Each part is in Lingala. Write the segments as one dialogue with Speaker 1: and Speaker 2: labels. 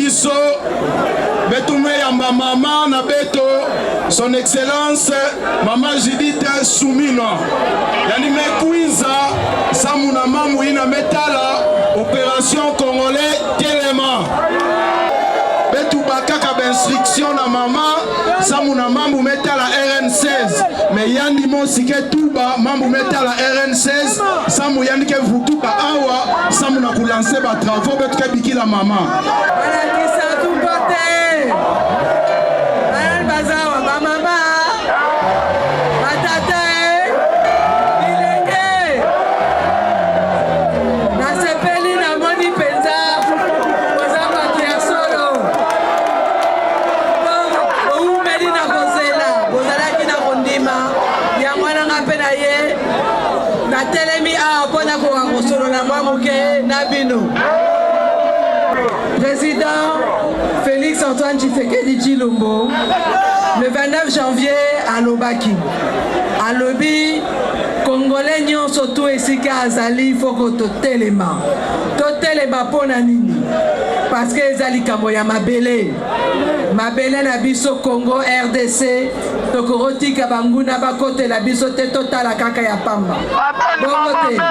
Speaker 1: biso betume yamba mama na beto son excellence mama Judith Soumino yani mekuiza samuna mamu ina metala opération congolais telema betu bakaka instruction na mama samuna mambu metala RN16 mais yandi mosike tuba mambu metala RN16 samu yandi ke vutuka awa samu na kulancer ba travaux betu ke bikila mama
Speaker 2: Président Félix Antoine Tshisekedi Tshilombo, le 29 janvier à Lobaki. À Lobi, Congolais nyon surtout esika azali foko totelema. Totelema pona nini? Parce que ezali kambo ya mabele. Mabele na biso Congo RDC, tokorotika banguna bakote la biso te totala kaka ya pamba. Bongote.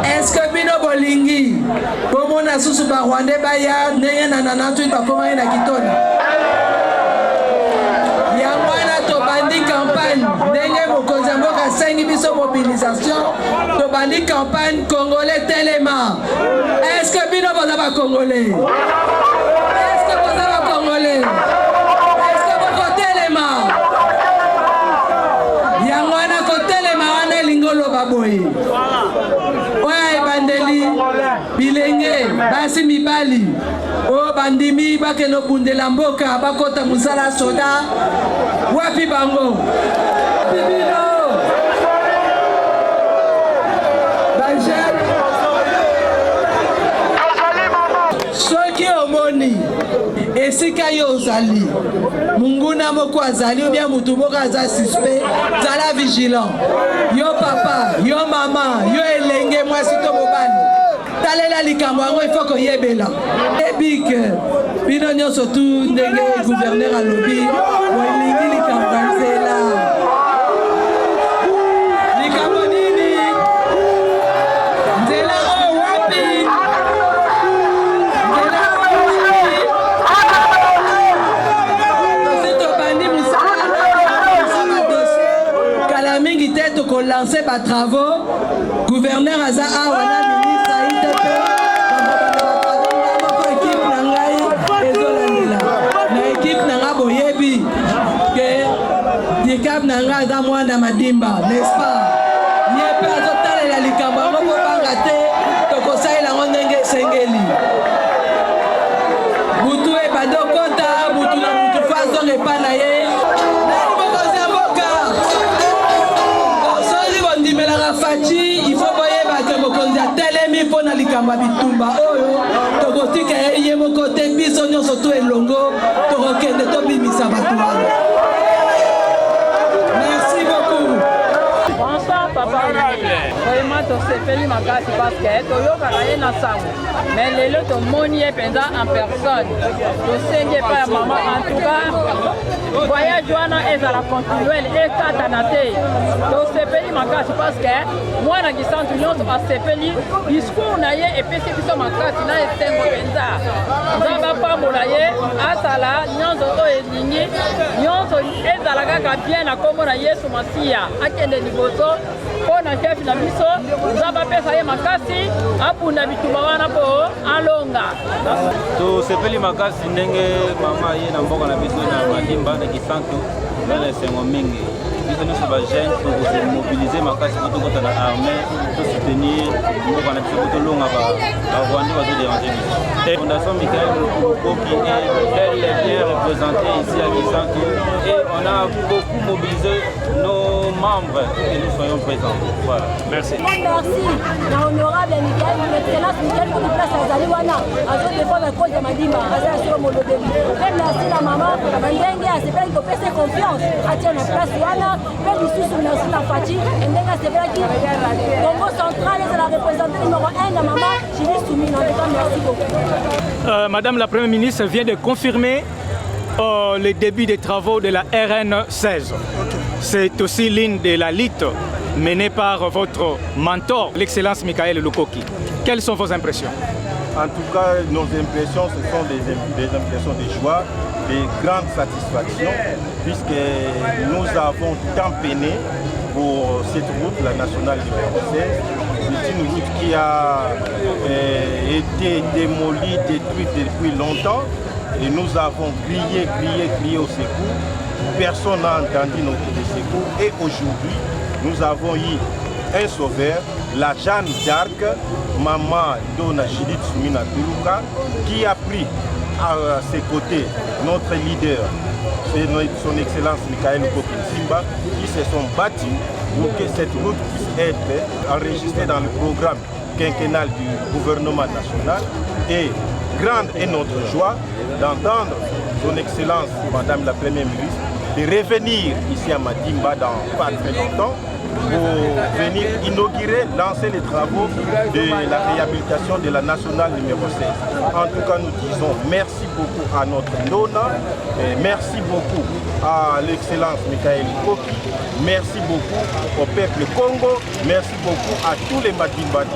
Speaker 2: Est-ce que bino bolingi bomona susu ba Rwanda baya ndenge na nanatu bakoma na kitoni yangwana to bandi campagne ndenge mokonzi mboka sengi biso mobilisation to bandi campagne congolais telema. Est-ce que bino boza ba congolais? Est-ce que boza ba congolais? Est-ce que boko telema? Yangwana ko telema wana lingolo baboye bilenge basi mibali o bandimi bakeno bundela mboka bakota musala soda wapi bango bibino banjel soki omoni esika yo ozali munguna moko azali ou bien mutu moko aza suspect zala vigilant yo papa yo mama yo elenge mwasi to mobali talela likambo yango ifo koyebela ebike bino nyonso tu ndenge gouverneur alobi bolingi likambo ya nzela likambo nini nzela o wapi nzela tosi tobandi mosala dossier kala mingi te tokolanse batravaux gouverneur aza awa na Dikab nanga aza mwana madimba, n'est-ce pas? Yepe azotalela likambo yango po banga te tokosalela ngo ndenge esengeli. Butu ebando kota, butu na butu faso repa na ye. Nani mokonzi ya mboka? Soki bondimelaka faci, il faut boyeba ke mokonzi atelemi mpo na likambo ya bitumba oyo tokotika ye moko te biso nyonso to elongo tokokende tobimisa bato wana.
Speaker 3: Vraiment tosepeli makasi parce que toyokaka ye na sango mais lelo tomoni ye mpenza en personne tosengi epai ya mama. En tout cas voyage wana ezala continuel ekatana te tosepeli makasi parce que mwana kisantu nyonso asepeli discours na ye epesi biso makasi na esengo mpenza nzambe apambola ye asala nyonso oyo elingi nyonso ezala kaka bien na kombo na Yesu Masiya akende liboso mpo na chef na biso nzambe apesa ye makasi apunda bitumba wana mpo alonga
Speaker 4: tosepeli makasi ndenge mama ye na mboka na biso na madimba na kisantu na esengo mingi biso nyonso bagene tokomobilize makasi po tokota na armée tosoutenir mboka na biso po tolonga barwandi bazoderange biso. Fondation Michael Mokoki elle est bien représentée ici à Kisantu et on a beaucoup mobilisé nos membres pour que nous soyons présents. Voilà, merci.
Speaker 5: Merci na honorable Michael, l'excellence Michael pour place à Zaliwana, à ce défendre la cause de Madima, à ce sur mon modèle. Merci la maman, la bandenge, à ce qu'elle peut faire confiance, à tiens la place Wana, lisusu merci na Fati ndenge asepelaki Congo central ezala représenté numéro 1 na mama Julie Soumina. En tout cas, merci beaucoup.
Speaker 6: Madame la Première ministre vient de confirmer le début des travaux de la RN 16. C'est aussi l'une de la lutte menée par votre mentor, l'excellence Michael Lukoki. Quelles sont vos impressions?
Speaker 7: En tout cas, nos impressions, ce sont des impressions de joie, de grande satisfaction, puisque nous avons tant peiné pour cette route, la nationale numéro 16. C'est une route qui a été démolie, détruite depuis longtemps, et nous avons crié au secours. Personne n'a entendu nos cris de secours, et aujourd'hui, nous avons eu un sauveur, la Jeanne d'Arc, maman Dona Judith Soumina Tuluka, qui a pris à ses côtés notre leader, son excellence Michael Simba, qui se sont battus pour que cette route puisse être enregistrée dans le programme quinquennal du gouvernement national. Et grande est notre joie d'entendre son excellence, madame la première ministre, de revenir ici à Madimba dans pas très longtemps pour venir inaugurer, lancer les travaux de la réhabilitation de la nationale numéro 16. En tout cas, nous disons merci beaucoup à notre Ndona, merci beaucoup à l'excellence Michael Koki, merci beaucoup au peuple Congo, merci beaucoup à tous les Madimbani.